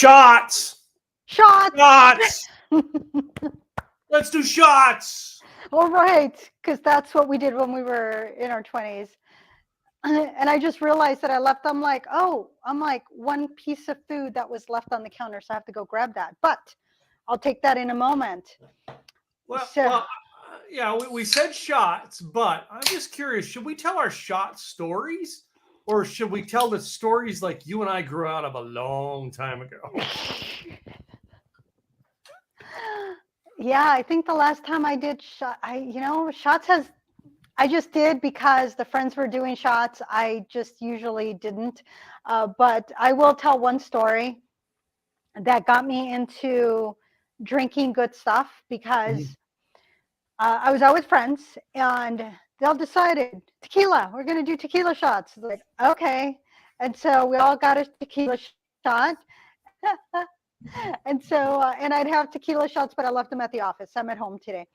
Shots. Shots. Shots. Let's do shots. All right, because that's what we did when we were in our 20s. And I just realized that I left. I'm like, one piece of food that was left on the counter, so I have to go grab that. But I'll take that in a moment. Well, yeah, we said shots, but I'm just curious, should we tell our shot stories? Or should we tell the stories like you and I grew out of a long time ago? Yeah, I think the last time I did shots I just did because the friends were doing shots. I just usually didn't. But I will tell one story that got me into drinking good stuff because I was out with friends and they all decided tequila. We're going to do tequila shots. It's like, okay. And so we all got a tequila shot. And I'd have tequila shots, but I left them at the office. I'm at home today.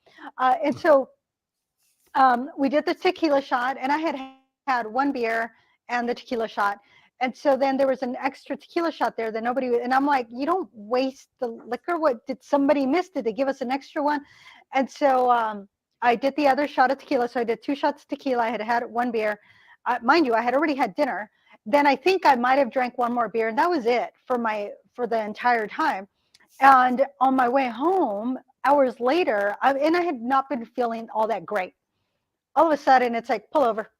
We did the tequila shot, and I had one beer and the tequila shot. And so then there was an extra tequila shot there that nobody, and I'm like, you don't waste the liquor. What did somebody miss? Did they give us an extra one? And so I did the other shot of tequila. So I did 2 shots of tequila. I had one beer. Mind you, I had already had dinner. Then I think I might have drank one more beer, and that was it for the entire time. And on my way home, hours later, I had not been feeling all that great. All of a sudden, it's like, pull over.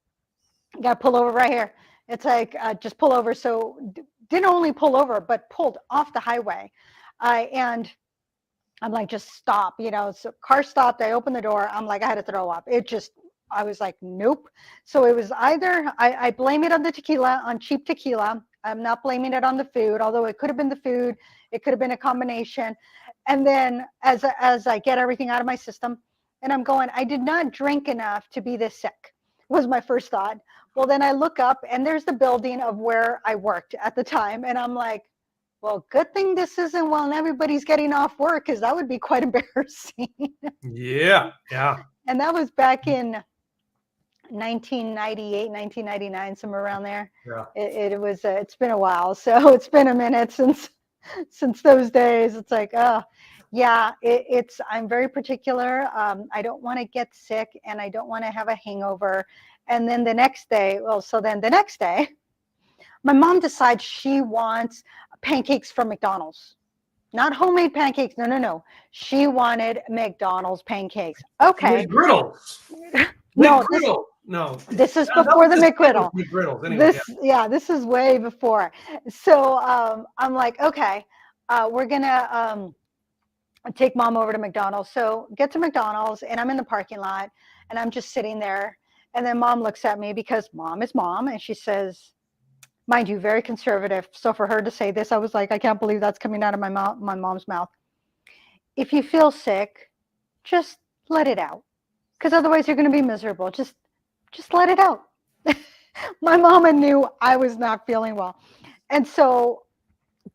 You got to pull over right here. It's like, just pull over. So didn't only pull over, but pulled off the highway. And I'm like, just stop, So car stopped. I opened the door. I'm like, I had to throw up. I was like, nope. So it was either, I blame it on the tequila, on cheap tequila. I'm not blaming it on the food, although it could have been the food. It could have been a combination. And then as I get everything out of my system, and I'm going, I did not drink enough to be this sick, was my first thought. Well, then I look up and there's the building of where I worked at the time. And I'm like, well, good thing this isn't when everybody's getting off work, because that would be quite embarrassing. Yeah. And that was back in 1998, 1999, somewhere around there. Yeah. It's been a while. So it's been a minute since those days. It's like, yeah, I'm very particular. I don't want to get sick and I don't want to have a hangover. And then the next day, my mom decides she wants pancakes from McDonald's. Not homemade pancakes. No. She wanted McDonald's pancakes. Okay. McGriddles. No, this is before the McGriddle. Anyway, this is way before. So I'm like, okay, we're gonna take mom over to McDonald's. So get to McDonald's, and I'm in the parking lot, and I'm just sitting there. And then mom looks at me because mom is mom, and she says, mind you, very conservative. So for her to say this, I was like, I can't believe that's coming out of my mom's mouth. If you feel sick, just let it out, because otherwise you're going to be miserable. Just let it out. My mama knew I was not feeling well. And so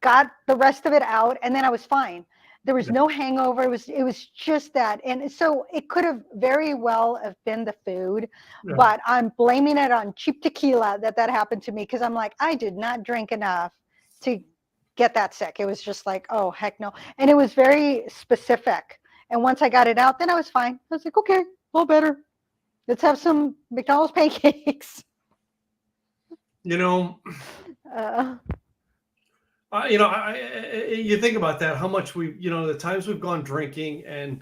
got the rest of it out, and then I was fine. There was no hangover. It was just that. And so it could have very well have been the food, but I'm blaming it on cheap tequila that happened to me, because I'm like, I did not drink enough to get that sick. It was just like, oh, heck no. And it was very specific. And once I got it out, then I was fine. I was like, okay, all better. Let's have some McDonald's pancakes. You think about that, how much the times we've gone drinking and,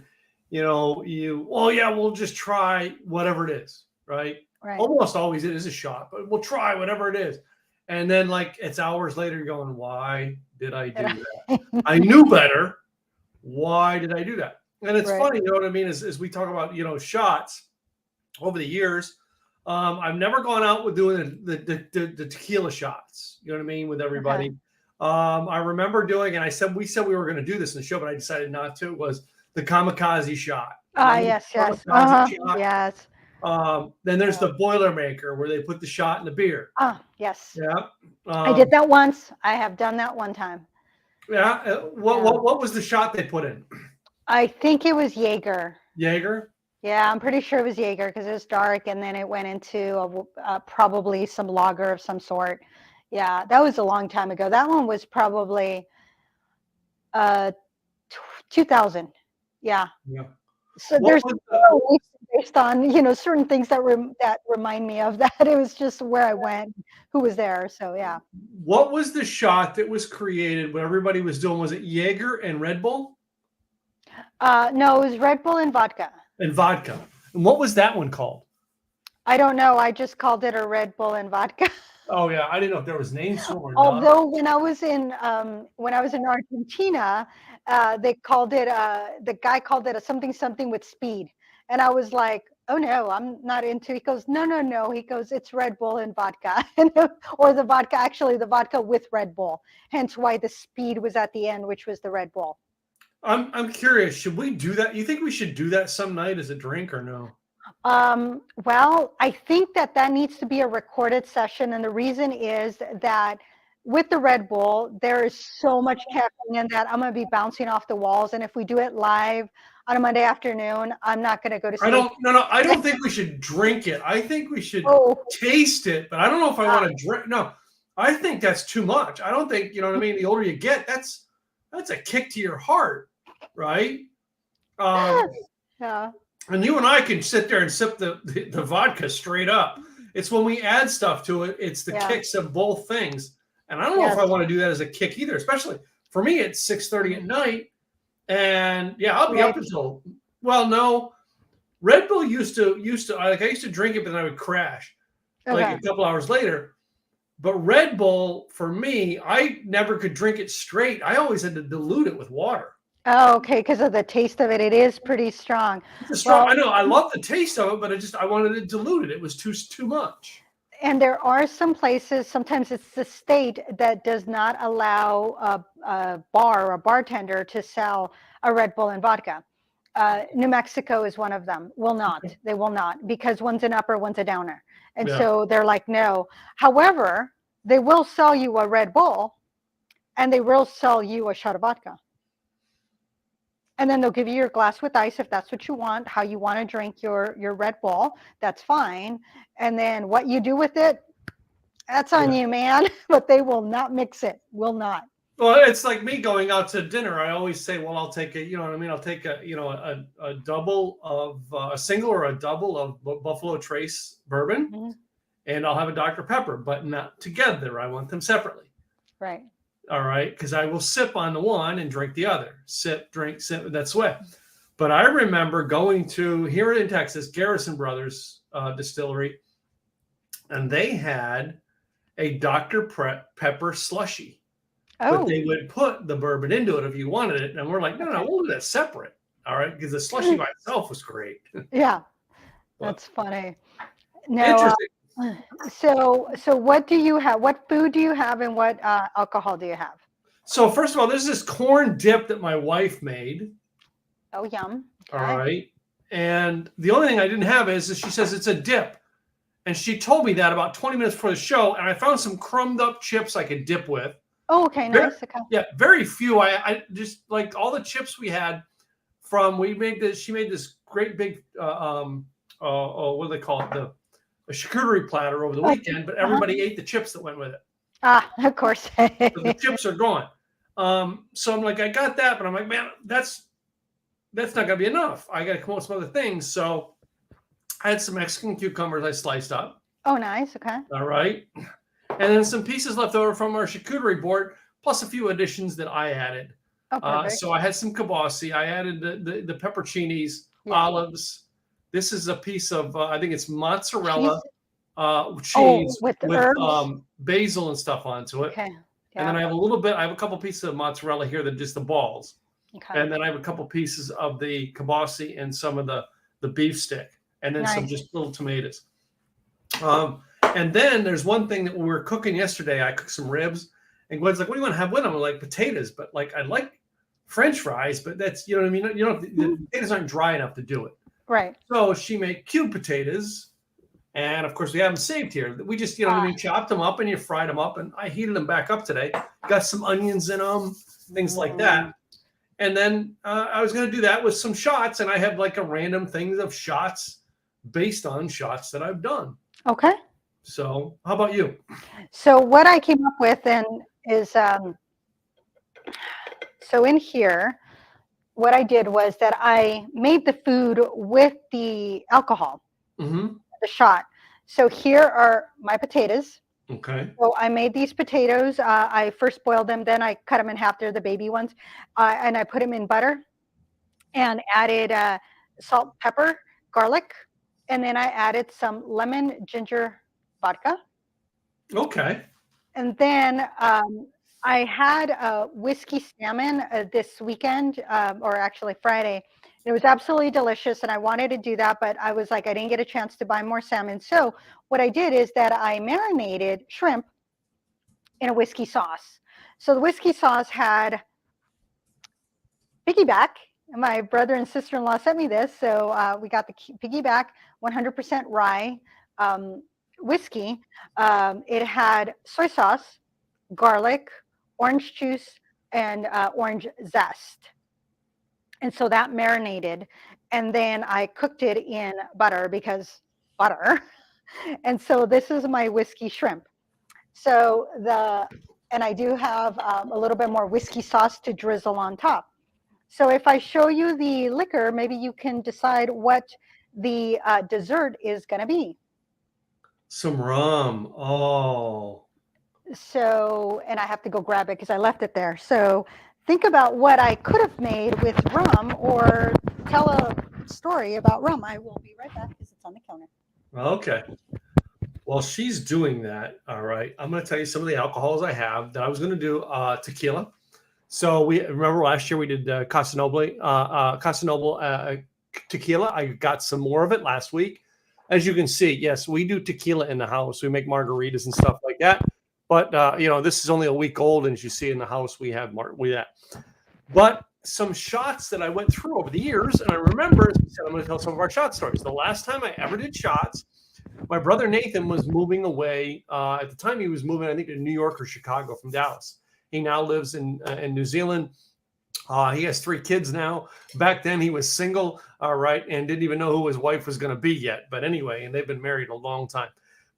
we'll just try whatever it is, right? Almost always it is a shot, but we'll try whatever it is. And then it's hours later, you're going, why did I do that? I knew better. Why did I do that? And it's funny, you know what I mean? As we talk about, shots over the years, I've never gone out with doing the tequila shots, you know what I mean, with everybody. Okay. I remember doing, and we said we were going to do this in the show, but I decided not to, was the kamikaze shot. Yes. Yes. Then there's the Boilermaker, where they put the shot in the beer. Yes. Yeah. I did that once. I have done that one time. Yeah. What was the shot they put in? I think it was Jaeger. Jaeger? Yeah, I'm pretty sure it was Jaeger, because it was dark, and then it went into probably some lager of some sort. Yeah, that was a long time ago. That one was probably, uh, 2000. Yeah. Yeah. So What there's was based on, certain things that remind me of that. It was just where I went, who was there. So yeah. what was the shot that was created? What everybody was doing, was it Jaeger and Red Bull No, it was Red Bull and vodka. and vodka? And what was that one called? I don't know. I just called it a Red Bull and vodka. Oh yeah, I didn't know if there was names for it or not. Although when I was in Argentina, they called it the guy called it a something with speed, and I was like, oh no, I'm not into. He goes, no. He goes, it's Red Bull and vodka, or the vodka, actually the vodka with Red Bull. Hence why the speed was at the end, which was the Red Bull. I'm curious. Should we do that? You think we should do that some night as a drink or no? Well, I think that needs to be a recorded session. And the reason is that with the Red Bull, there is so much caffeine in that I'm going to be bouncing off the walls. And if we do it live on a Monday afternoon, I'm not going to go to sleep. I don't think we should drink it. I think we should taste it, but I don't know if I want to drink. No, I think that's too much. I don't think, you know what I mean? The older you get, that's a kick to your heart, right? Yeah. And you and I can sit there and sip the vodka straight up. It's when we add stuff to it, it's the kicks of both things. And I don't know if I want to do that as a kick either, especially for me, it's 6:30 at night. And I'll be up until, no, Red Bull used to I used to drink it, but then I would crash like a couple hours later. But Red Bull, for me, I never could drink it straight. I always had to dilute it with water. Oh, okay, because of the taste of it. It is pretty strong. It's strong. I know. I love the taste of it, but I wanted to dilute it. It was too much. And there are some places, sometimes it's the state that does not allow a bar or a bartender to sell a Red Bull and vodka. New Mexico is one of them. Will not. Okay. They will not, because one's an upper, one's a downer. And so they're like, no. However, they will sell you a Red Bull and they will sell you a shot of vodka. And then they'll give you your glass with ice if that's what you want, how you want to drink your Red Bull. That's fine. And then what you do with it, that's on you, man. But they will not mix it. Will not. Well, it's like me going out to dinner. I always say, well, I'll take a, you know what I mean? I'll take a double of a single or a double of Buffalo Trace bourbon, and I'll have a Dr. Pepper, but not together. I want them separately. Right. All right, because I will sip on the one and drink the other. Sip, drink, sip. That's way. But I remember going to, here in Texas, Garrison Brothers Distillery, and they had a Dr. Pepper slushy. Oh. But they would put the bourbon into it if you wanted it. And we're like, no, we'll do that separate. All right, because the slushy by itself was great. Yeah, that's funny. No, interesting. So what do you have? What food do you have, and what alcohol do you have? So first of all, there's this corn dip that my wife made. Oh, yum. Okay. All right. And the only thing I didn't have is she says it's a dip. And she told me that about 20 minutes before the show. And I found some crumbed up chips I could dip with. Oh, okay. Nice. Okay. Yeah, very few. I just like all the chips we had from, she made this great big, what do they call it? A charcuterie platter over the weekend, but everybody ate the chips that went with it. Ah, of course. So the chips are gone. So I'm like, I got that, but I'm like, man, that's not gonna be enough. I gotta come up with some other things. So I had some Mexican cucumbers I sliced up. Oh, nice. Okay. All right. And then some pieces left over from our charcuterie board, plus a few additions that I added. Oh, so I had some kibasi. I added the pepperoncinis, olives. This is a piece of, I think it's mozzarella cheese with basil and stuff onto it. Okay. Yeah. And then I have a couple pieces of mozzarella here that just the balls. Okay. And then I have a couple pieces of the kibasi and some of the beef stick. And then some just little tomatoes. And then there's one thing that we were cooking yesterday. I cooked some ribs. And Gwen's like, what do you want to have with them? I'm like, potatoes. But like, I like French fries, but that's, you know what I mean? You know, the potatoes aren't dry enough to do it. Right. So she made cube potatoes. And of course, we have them saved here. We just, you know what I mean, chopped them up and you fried them up. And I heated them back up today. Got some onions in them, things like that. And then I was going to do that with some shots. And I have like a random thing of shots based on shots that I've done. Okay. So how about you? So what I came up with then is So in here, what I did was that I made the food with the alcohol, Mm-hmm. the shot. So here are my potatoes. Okay. So I made these potatoes. I first boiled them, then I cut them in half. They're the baby ones, and I put them in butter and added salt, pepper, garlic, and then I added some lemon ginger vodka. Okay. And then I had a whiskey salmon this weekend, or actually Friday. It was absolutely delicious, and I wanted to do that, but I was like, I didn't get a chance to buy more salmon. So what I did is that I marinated shrimp in a whiskey sauce. So the whiskey sauce had piggyback. My brother and sister-in-law sent me this, so we got the piggyback 100% rye whiskey. It had soy sauce, garlic, orange juice, and orange zest. And so that marinated. And then I cooked it in butter because butter. And so this is my whiskey shrimp. So and I do have a little bit more whiskey sauce to drizzle on top. So if I show you the liquor, maybe you can decide what the dessert is going to be. Some rum. Oh. So, and I have to go grab it because I left it there. So think about what I could have made with rum, or tell a story about rum. I will be right back because it's on the counter. Okay. While she's doing that, all right, I'm going to tell you some of the alcohols I have that I was going to do tequila. So we remember last year we did Casa Noble tequila. I got some more of it last week. As you can see, yes, we do tequila in the house. We make margaritas and stuff like that. But this is only a week old, and as you see in the house, we have that. But some shots that I went through over the years, and I remember, as we said, I'm going to tell some of our shot stories. The last time I ever did shots, my brother Nathan was moving away. At the time, he was moving, I think, to New York or Chicago from Dallas. He now lives in New Zealand. He has 3 kids now. Back then, he was single, all right, and didn't even know who his wife was going to be yet. But anyway, and they've been married a long time.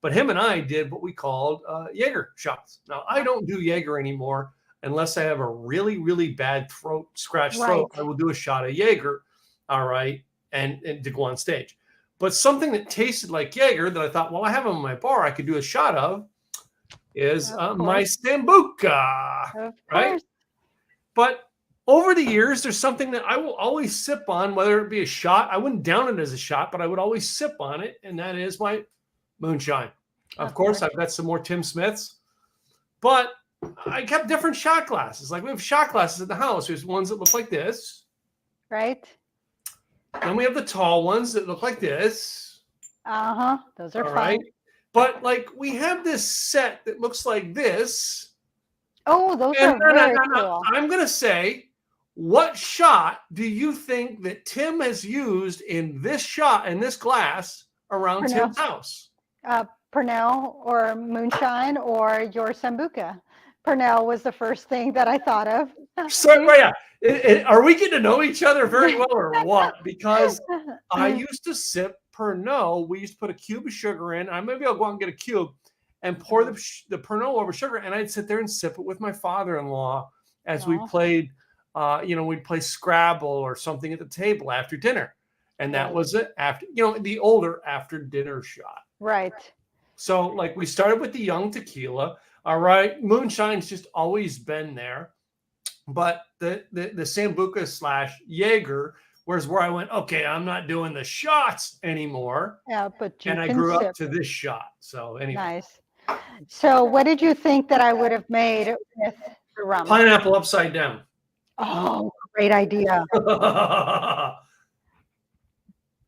But him and I did what we called Jaeger shots. Now, I don't do Jaeger anymore unless I have a really, really bad scratched throat. I will do a shot of Jaeger, all right, and to go on stage. But something that tasted like Jaeger that I thought, well, I have them in my bar, I could do a shot of, is my Sambuca, right? But over the years, there's something that I will always sip on, whether it be a shot. I wouldn't down it as a shot, but I would always sip on it, and that is my moonshine. Of course, I've got some more Tim Smiths, but I kept different shot glasses. Like we have shot glasses at the house. There's ones that look like this. Right. Then we have the tall ones that look like this. Those are fun. Right. But like we have this set that looks like this. Oh, those are very cool. I'm going to say, what shot do you think that Tim has used in this shot, in this glass around Tim's house? Pernell or moonshine or your Sambuca. Pernell was the first thing that I thought of. So, yeah. Are we getting to know each other very well or what? Because I used to sip Pernod. We used to put a cube of sugar in. Maybe I'll go out and get a cube and pour the Pernod over sugar. And I'd sit there and sip it with my father-in-law as we played, we'd play Scrabble or something at the table after dinner. And that was it after, the older after dinner shot. Right. So like we started with the young tequila. All right. Moonshine's just always been there. But the Sambuca / Jaeger was where I went, okay, I'm not doing the shots anymore. Yeah, but I grew up to this shot. So anyway. Nice. So what did you think that I would have made with the rum? Pineapple upside down. Oh, great idea.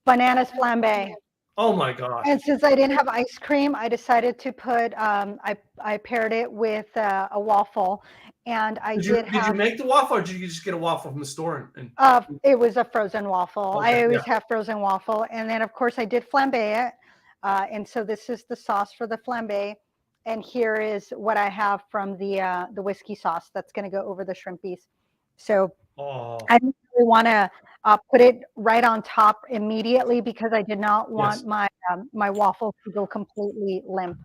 Bananas flambe. Oh my gosh. And since I didn't have ice cream, I decided to put, I paired it with a waffle. And did you make the waffle, or did you just get a waffle from the store? It was a frozen waffle. Okay, I always have frozen waffle. And then, of course, I did flambe it. And so this is the sauce for the flambe. And here is what I have from the whiskey sauce that's going to go over the shrimpies. So I didn't really want to put it right on top immediately because I did not want my waffle to go completely limp.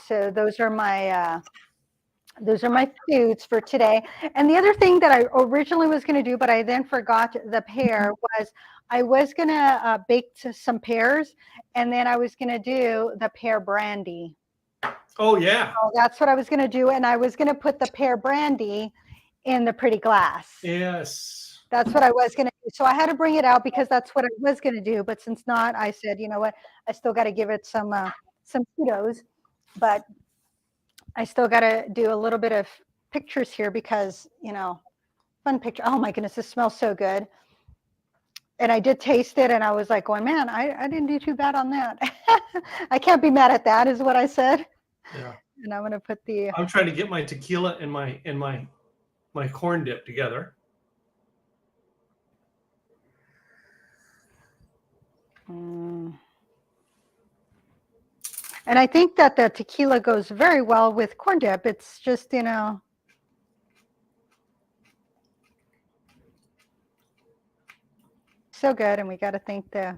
So those are my Those are my foods for today. And the other thing that I originally was going to do, but I then forgot the pear, was I was going to bake some pears, and then I was going to do the pear brandy. Oh, yeah. So that's what I was going to do. And I was going to put the pear brandy in the pretty glass. Yes. That's what I was going to do. So I had to bring it out because that's what I was going to do. But since not, I said, you know what, I still got to give it some kudos. But I still got to do a little bit of pictures here because, fun picture. Oh my goodness, this smells so good. And I did taste it and I was like going, man, I didn't do too bad on that. I can't be mad at that is what I said. Yeah. And I'm going to put I'm trying to get my tequila and my corn dip together. And I think that the tequila goes very well with corn dip. It's just, so good. And we got to thank the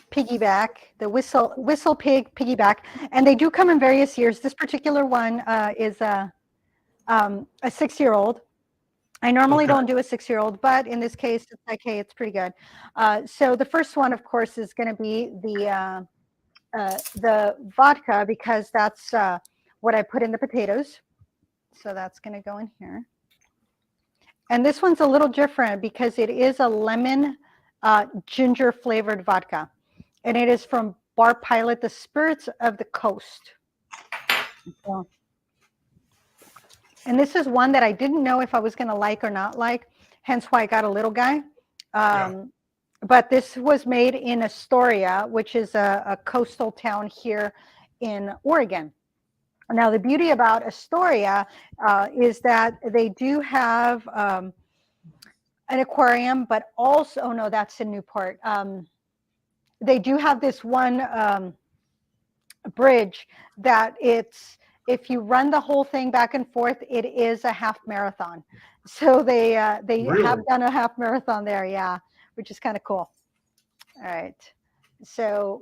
piggyback, the whistle pig piggyback. And they do come in various years. This particular one is a 6-year-old. I normally don't do a 6-year-old, but in this case, it's like, hey, it's pretty good. So the first one, of course, is going to be the vodka because that's what I put in the potatoes. So that's going to go in here. And this one's a little different because it is a lemon ginger flavored vodka. And it is from Bar Pilot, the Spirits of the Coast. So, and this is one that I didn't know if I was going to like or not like, hence why I got a little guy. But this was made in Astoria, which is a coastal town here in Oregon. Now, the beauty about Astoria is that they do have an aquarium, but also, oh no, that's in Newport. They do have this one bridge that if you run the whole thing back and forth, it is a half marathon. So they really? Have done a half marathon there, yeah, which is kind of cool. All right. So,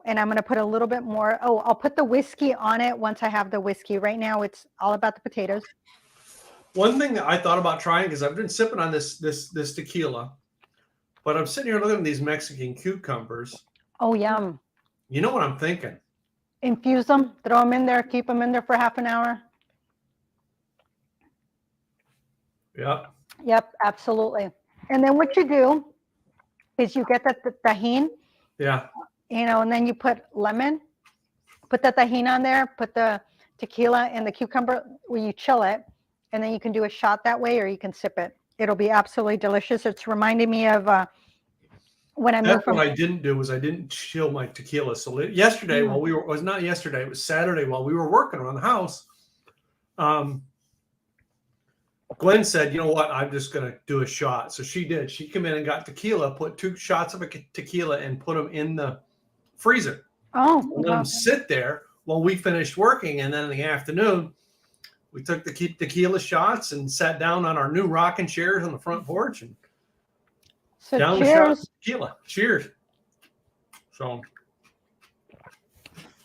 and I'm going to put a little bit more. Oh, I'll put the whiskey on it once I have the whiskey. Right now, it's all about the potatoes. One thing that I thought about trying, because I've been sipping on this tequila, but I'm sitting here looking at these Mexican cucumbers. Oh, yum. You know what I'm thinking? Infuse them, throw them in there, keep them in there for half an hour. Yeah. Yep, absolutely. And then what you do is you get the tahine. Yeah. And then you put lemon, put the tahine on there, put the tequila and the cucumber where you chill it, and then you can do a shot that way or you can sip it. It'll be absolutely delicious. It's reminding me of when I moved from. What I didn't do was I didn't chill my tequila. So yesterday while we were, it was not yesterday, it was Saturday while we were working around the house. Glenn said, you know what, I'm just going to do a shot. So she did. She came in and got tequila, put 2 shots of tequila and put them in the freezer. Oh. And let them sit there while we finished working. And then in the afternoon, we took the tequila shots and sat down on our new rocking chairs on the front porch and down the shot of tequila. Cheers. So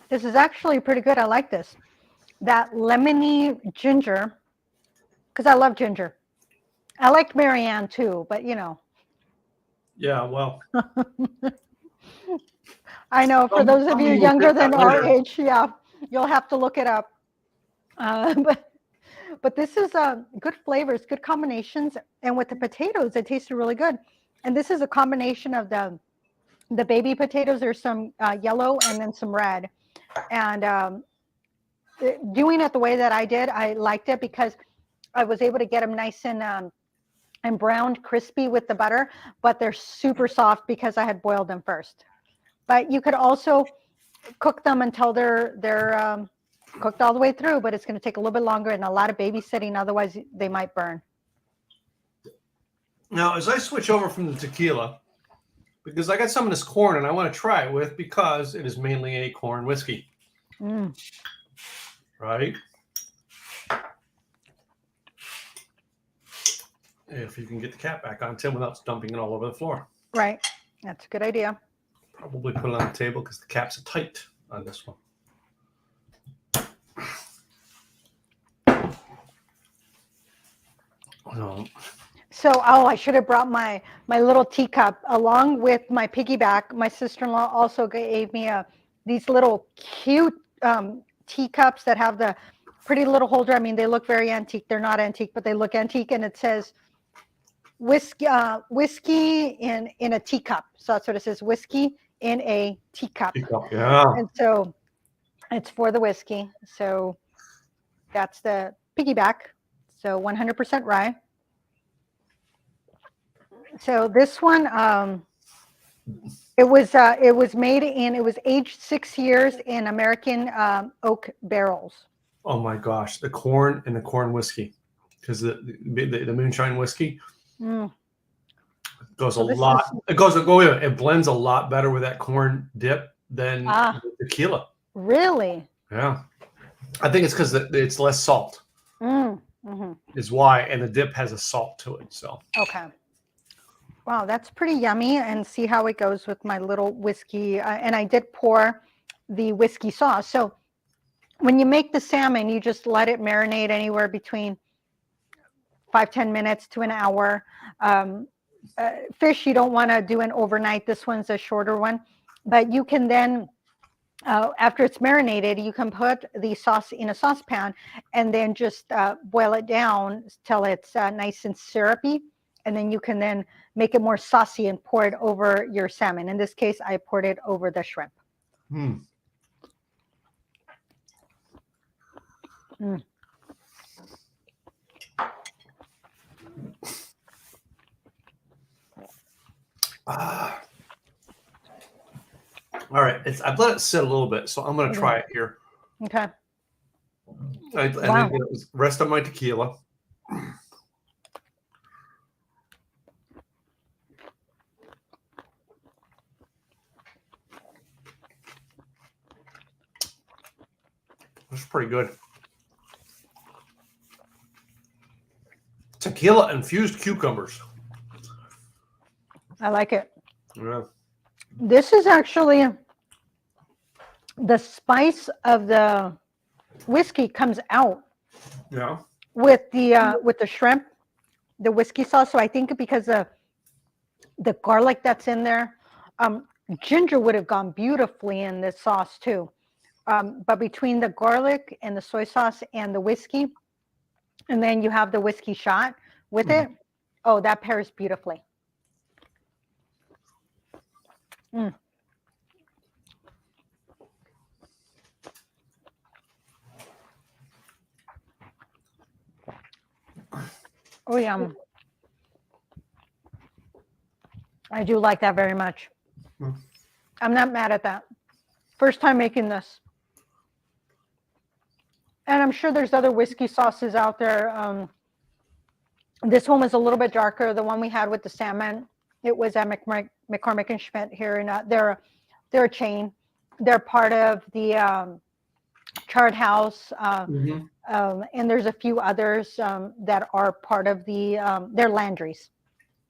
this is actually pretty good. I like this. That lemony ginger, because I love ginger. I liked Marianne too, but Yeah, well. I know for those of you younger than our age, yeah, you'll have to look it up. But this is good flavors, good combinations, and with the potatoes, it tasted really good. And this is a combination of the baby potatoes. There's some yellow and then some red. And doing it the way that I did, I liked it because I was able to get them nice and browned, crispy with the butter, but they're super soft because I had boiled them first. But you could also cook them until they're cooked all the way through, but it's going to take a little bit longer and a lot of babysitting. Otherwise, they might burn. Now, as I switch over from the tequila, because I got some of this corn and I want to try it with because it is mainly a corn whiskey. Right? If you can get the cap back on, Tim, without dumping it all over the floor. Right. That's a good idea. Probably put it on the table because the caps are tight on this one. No. So, oh, I should have brought my little teacup along with my piggyback. My sister-in-law also gave me these little cute teacups that have the pretty little holder. I mean, they look very antique. They're not antique, but they look antique, and it says whiskey in a teacup. So that's what it says, whiskey in a teacup. Yeah. And so it's for the whiskey. So that's the piggyback. So 100% rye. So this one, it was made in, it was aged 6 years in American oak barrels. Oh my gosh, the corn and the corn whiskey, because the moonshine whiskey goes a lot. It blends a lot better with that corn dip than tequila. Really? Yeah, I think it's because it's less salt. Is why, and the dip has a salt to it. So okay. Wow, that's pretty yummy. And see how it goes with my little whiskey. And I did pour the whiskey sauce. So when you make the salmon, you just let it marinate anywhere between 5-10 minutes to an hour. Fish, you don't want to do an overnight. This one's a shorter one. But you can then, after it's marinated, you can put the sauce in a saucepan and then just boil it down till it's nice and syrupy. And then you can then make it more saucy and pour it over your salmon. In this case, I poured it over the shrimp. All right, I've let it sit a little bit, so I'm going to try it here. Okay. And then the rest of my tequila. That's pretty good. Tequila infused cucumbers. I like it. Yeah. This is actually the spice of the whiskey comes out. Yeah. With the shrimp, the whiskey sauce. So I think because of the garlic that's in there, ginger would have gone beautifully in this sauce too. But between the garlic and the soy sauce and the whiskey, and then you have the whiskey shot with it, oh, that pairs beautifully. Oh, yeah. I do like that very much. I'm not mad at that. First time making this. And I'm sure there's other whiskey sauces out there. This one was a little bit darker. The one we had with the salmon, it was at McCormick and Schmidt here. And they're a chain. They're part of the Chart House. And there's a few others that are part of the, they're Landry's.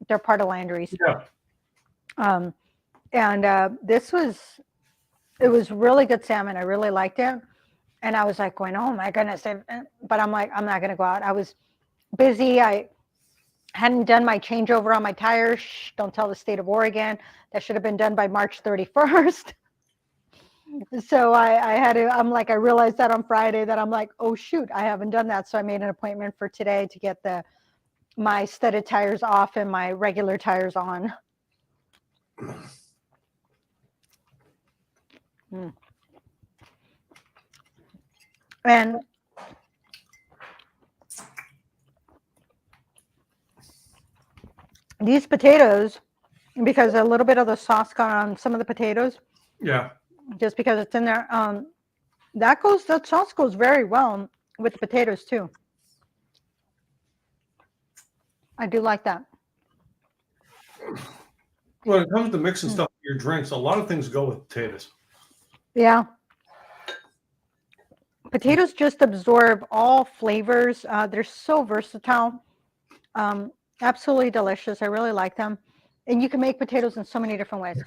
They're part of Landry's. Yeah. It was really good salmon. I really liked it. And I was like going, oh my goodness. But I'm like, I'm not going to go out. I was busy. I hadn't done my changeover on my tires. Shh, don't tell the state of Oregon. That should have been done by March 31st. So I realized that on Friday that I'm like, oh shoot, I haven't done that. So I made an appointment for today to get my studded tires off and my regular tires on. And these potatoes, because a little bit of the sauce got on some of the potatoes. Yeah. Just because it's in there. That sauce goes very well with the potatoes too. I do like that. When it comes to mixing stuff with your drinks, a lot of things go with potatoes. Yeah. Potatoes just absorb all flavors. They're so versatile. Absolutely delicious. I really like them. And you can make potatoes in so many different ways.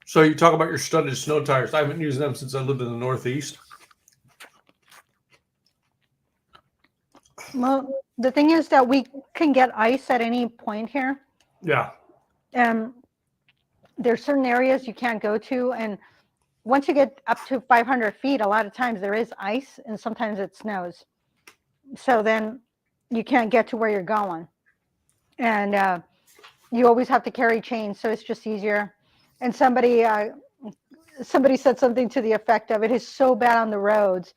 So you talk about your studded snow tires. I haven't used them since I lived in the Northeast. Well, the thing is that we can get ice at any point here. Yeah. And there's certain areas you can't go to. And once you get up to 500 feet, a lot of times there is ice and sometimes it snows. So then you can't get to where you're going. And you always have to carry chains. So it's just easier. And somebody said something to the effect of, it is so bad on the roads.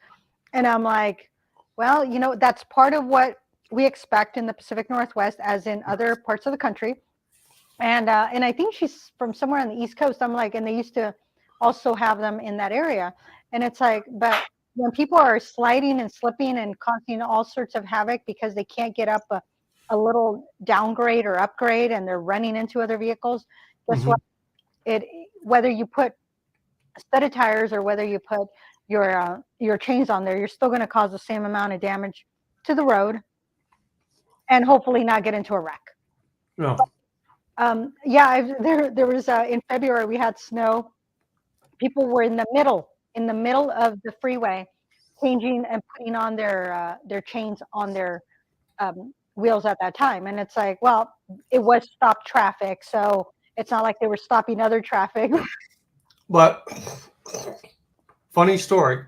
And I'm like, well, that's part of what we expect in the Pacific Northwest, as in other parts of the country. And I think she's from somewhere on the East Coast. I'm like, and they used to also have them in that area. And it's like, but when people are sliding and slipping and causing all sorts of havoc because they can't get up a little downgrade or upgrade and they're running into other vehicles, guess what? Whether you put studded tires or whether you put your chains on there, you're still going to cause the same amount of damage to the road and hopefully not get into a wreck. No. There was in February we had snow. People were in the middle of the freeway, changing and putting on their chains on their wheels at that time. And it's like, well, it was stopped traffic, so it's not like they were stopping other traffic. But funny story.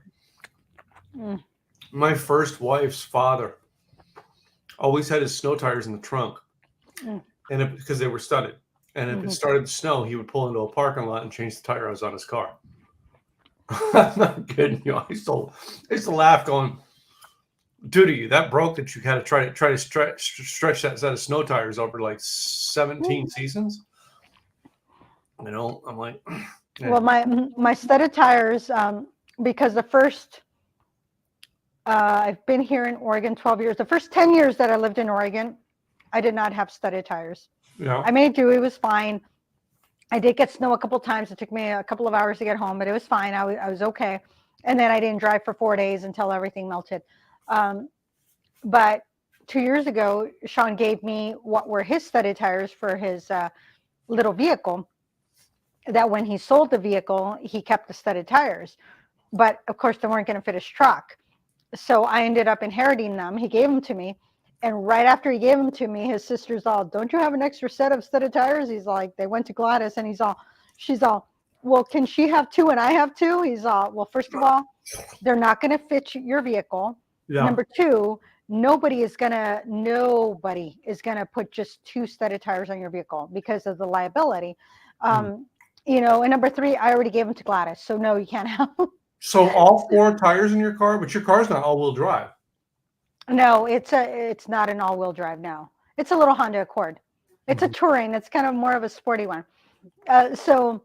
My first wife's father always had his snow tires in the trunk, and because they were studded. And if it started to snow, he would pull into a parking lot and change the tires on his car. I'm not kidding you. I used to laugh, going, "Dude, that broke that you had to try to stretch that set of snow tires over like 17 seasons." I'm like, yeah. Well, my studded tires, because the first I've been here in Oregon 12 years. The first 10 years that I lived in Oregon, I did not have studded tires. Yeah. I made do. It was fine. I did get snow a couple times. It took me a couple of hours to get home, but it was fine. I was okay. And then I didn't drive for 4 days until everything melted. But 2 years ago, Sean gave me what were his studded tires for his little vehicle, that when he sold the vehicle, he kept the studded tires. But of course, they weren't going to fit his truck. So I ended up inheriting them. He gave them to me. And right after he gave them to me, his sister's all, "Don't you have an extra set of studded tires?" He's like, they went to Gladys and she's all, "Well, can she have two and I have two?" He's all, "Well, first of all, they're not going to fit your vehicle. Yeah. Number two, nobody is going to put just two studded tires on your vehicle because of the liability. And number three, I already gave them to Gladys. So no, you can't have them." So all 4 tires in your car, but your car's not all-wheel drive. No, it's not an all-wheel drive. No, it's a little Honda Accord. It's a touring. It's kind of more of a sporty one. So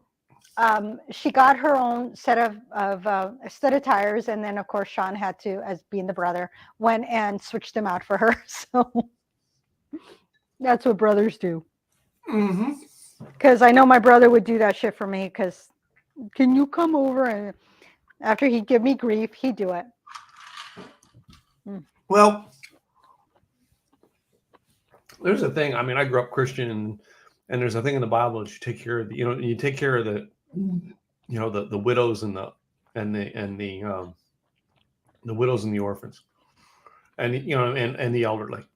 she got her own set of studded tires, and then of course Sean had to, as being the brother, went and switched them out for her. So that's what brothers do. Because I know my brother would do that shit for me. Because, "Can you come over?" And after he'd give me grief, he'd do it. Well, there's a thing. I mean, I grew up Christian, and there's a thing in the Bible that you take care of. You take care of the widows and the widows and the orphans, and and the elderly.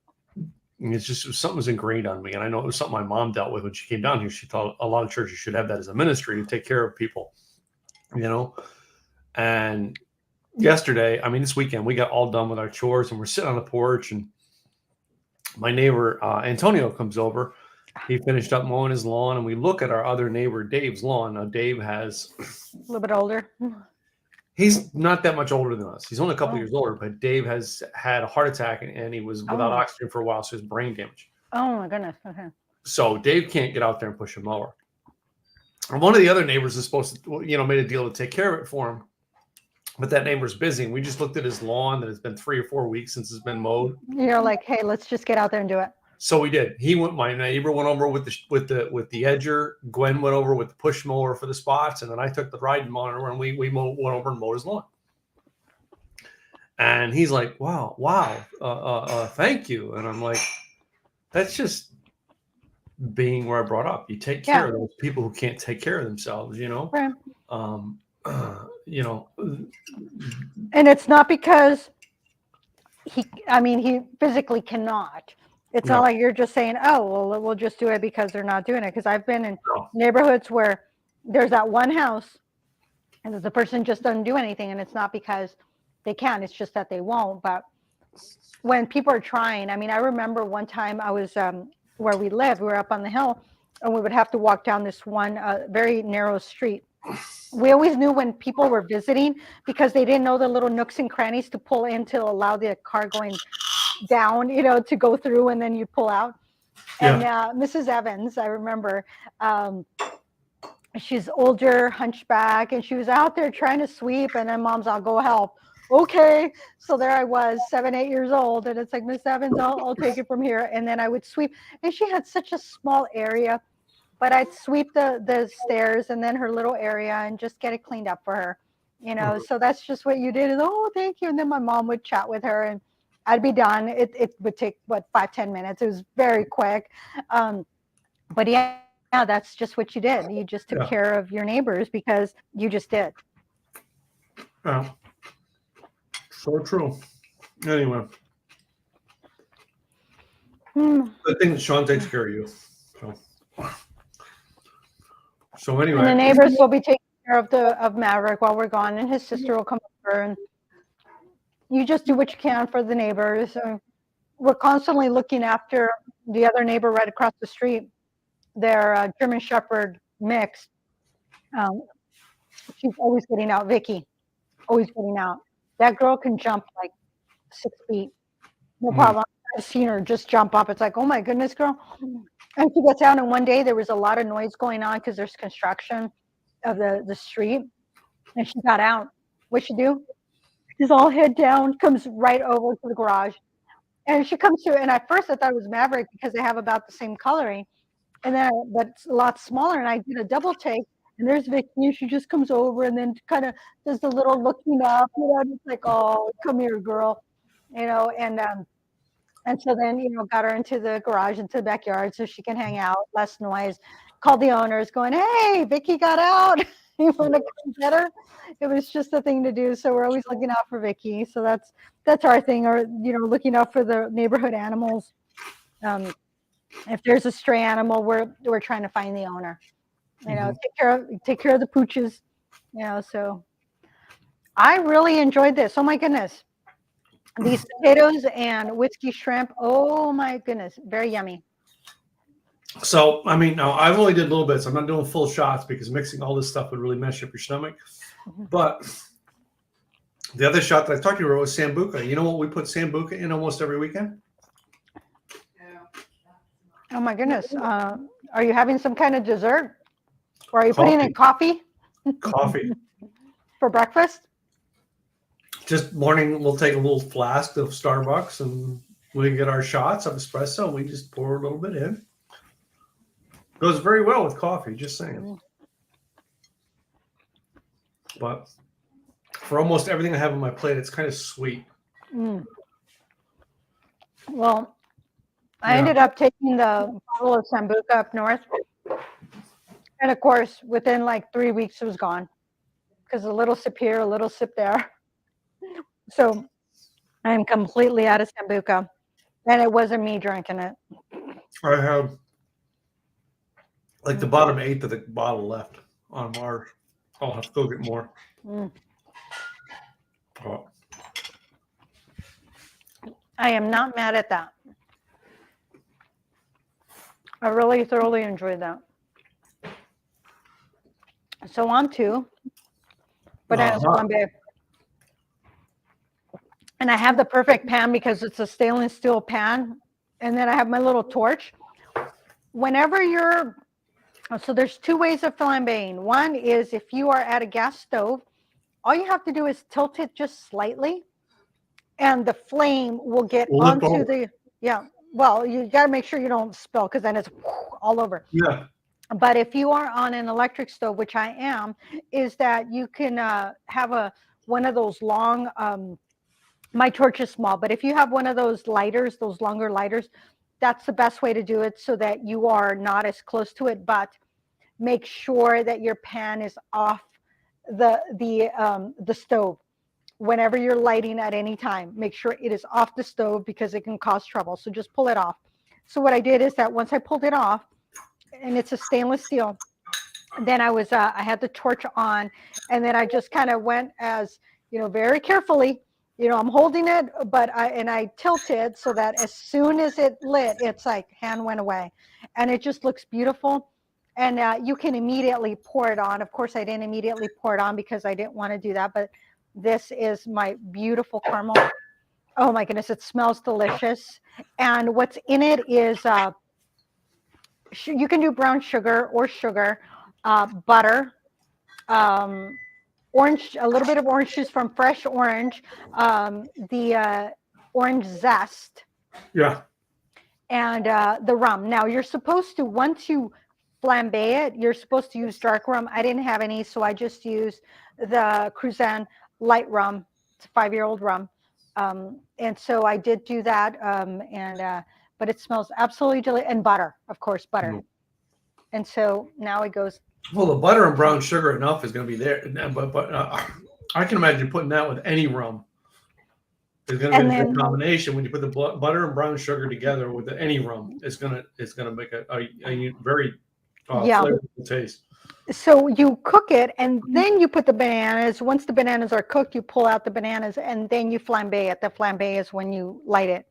And it's just something was ingrained on me, and I know it was something my mom dealt with when she came down here. She thought a lot of churches should have that as a ministry to take care of people, And this weekend, we got all done with our chores and we're sitting on the porch, and my neighbor, Antonio, comes over. He finished up mowing his lawn, and we look at our other neighbor, Dave's lawn. Now, Dave has a little bit older. He's not that much older than us. He's only a couple years older, but Dave has had a heart attack and he was without oxygen for a while. So his brain damage. Oh my goodness. Okay. So Dave can't get out there and push a mower. And one of the other neighbors is supposed to, made a deal to take care of it for him. But that neighbor's busy, and we just looked at his lawn that it's been 3 or 4 weeks since it's been mowed. You're like, "Hey, let's just get out there and do it." So we did. My neighbor went over with the edger. Gwen went over with the push mower for the spots, and then I took the riding monitor and we went over and mowed his lawn. And he's like, "Wow, thank you." And I'm like, that's just being where I brought up. You take care of those people who can't take care of themselves, Right. And it's not because he physically cannot. It's not like you're just saying, oh, well, we'll just do it because they're not doing it. Because I've been in neighborhoods where there's that one house and the person just doesn't do anything. And it's not because they can't, it's just that they won't. But when people are trying, I mean, I remember one time I was where we lived, we were up on the hill, and we would have to walk down this one very narrow street. We always knew when people were visiting because they didn't know the little nooks and crannies to pull in to allow the car going down, to go through, and then you pull out. And Mrs. Evans, I remember, she's older, hunchback, and she was out there trying to sweep, and then Mom's, I'll go help. Okay. So there I was, 7, 8 years old. And it's like, Miss Evans, I'll take it from here. And then I would sweep. And she had such a small area, but I'd sweep the stairs and then her little area and just get it cleaned up for her. So that's just what you did is, oh, thank you. And then my mom would chat with her and I'd be done. It would take 5-10 minutes. It was very quick. But yeah, that's just what you did. You just took care of your neighbors because you just did. Yeah. So true. Anyway. I think Sean takes care of you. So anyway. And the neighbors will be taking care of Maverick while we're gone, and his sister will come over, and you just do what you can for the neighbors. We're constantly looking after the other neighbor right across the street. They're German Shepherd mix. She's always getting out, Vicky. Always getting out. That girl can jump like 6 feet. No problem. I've seen her just jump up. It's like, oh my goodness, girl. And she gets out, and one day there was a lot of noise going on because there's construction of the street. And she got out. What'd she do? She's all head down, comes right over to the garage. And she comes to, and at first I thought it was Maverick because they have about the same coloring. And then, but it's a lot smaller. And I did a double take. And there's Vicky, and she just comes over and then kind of does the little looking up, it's like, oh, come here, girl, and so then, got her into the garage, into the backyard so she can hang out, less noise, called the owners going, hey, Vicky got out. You want to come get her? It was just a thing to do. So we're always looking out for Vicky. So that's our thing, or, looking out for the neighborhood animals. If there's a stray animal, we're trying to find the owner. Take care of the pooches, so I really enjoyed this. Oh my goodness. These potatoes and whiskey shrimp. Oh my goodness. Very yummy. So, I mean, now I've only did little bits. I'm not doing full shots because mixing all this stuff would really mess up your stomach. But the other shot that I talked to you about was Sambuca. You know what? We put Sambuca in almost every weekend. Oh my goodness. Are you having some kind of dessert? Or are you putting in coffee? Coffee. For breakfast? Just morning, we'll take a little flask of Starbucks and we get our shots of espresso. And we just pour a little bit in. Goes very well with coffee, just saying. But for almost everything I have on my plate, it's kind of sweet. Well, I ended up taking the bottle of Sambuca up north. And of course, within like 3 weeks, it was gone. Because a little sip here, a little sip there. So I am completely out of Sambuca. And it wasn't me drinking it. I have like the bottom 1/8 of the bottle left on Mars. I'll have to go get more. Oh. I am not mad at that. I really thoroughly enjoyed that. So on to bananas flambe. And I have the perfect pan because it's a stainless steel pan. And then I have my little torch. Whenever so there's 2 ways of flambeing. One is if you are at a gas stove, all you have to do is tilt it just slightly and the flame will get onto the, well, you got to make sure you don't spill because then it's all over. Yeah. But if you are on an electric stove, which I am, is that you can have one of those long, my torch is small, but if you have one of those lighters, those longer lighters, that's the best way to do it so that you are not as close to it, but make sure that your pan is off the stove. whenever you're lighting at any time. Make sure it is off the stove because it can cause trouble. So just pull it off. So what I did is that once I pulled it off, and it's a stainless steel, then I had the torch on, and then I just kind of went as, very carefully, I'm holding it, but I tilted so that as soon as it lit, it's like hand went away, and it just looks beautiful. And you can immediately pour it on. Of course, I didn't immediately pour it on because I didn't want to do that, but this is my beautiful caramel. Oh my goodness, it smells delicious. And what's in it is, you can do brown sugar or sugar, butter, orange, a little bit of orange juice from fresh orange, the orange zest. Yeah. And the rum. Now you're supposed to, once you flambe it, you're supposed to use dark rum. I didn't have any, so I just used the Cruzan light rum. It's a 5-year-old rum. And so I did do that. But it smells absolutely delicious. And butter, of course, butter. Mm. And so now it goes. Well, the butter and brown sugar enough is going to be there. But I can imagine putting that with any rum. It's going to be a good combination when you put the butter and brown sugar together with any rum. It's going to make a very flavorful taste. So you cook it, and then you put the bananas. Once the bananas are cooked, you pull out the bananas, and then you flambe it. The flambe is when you light it.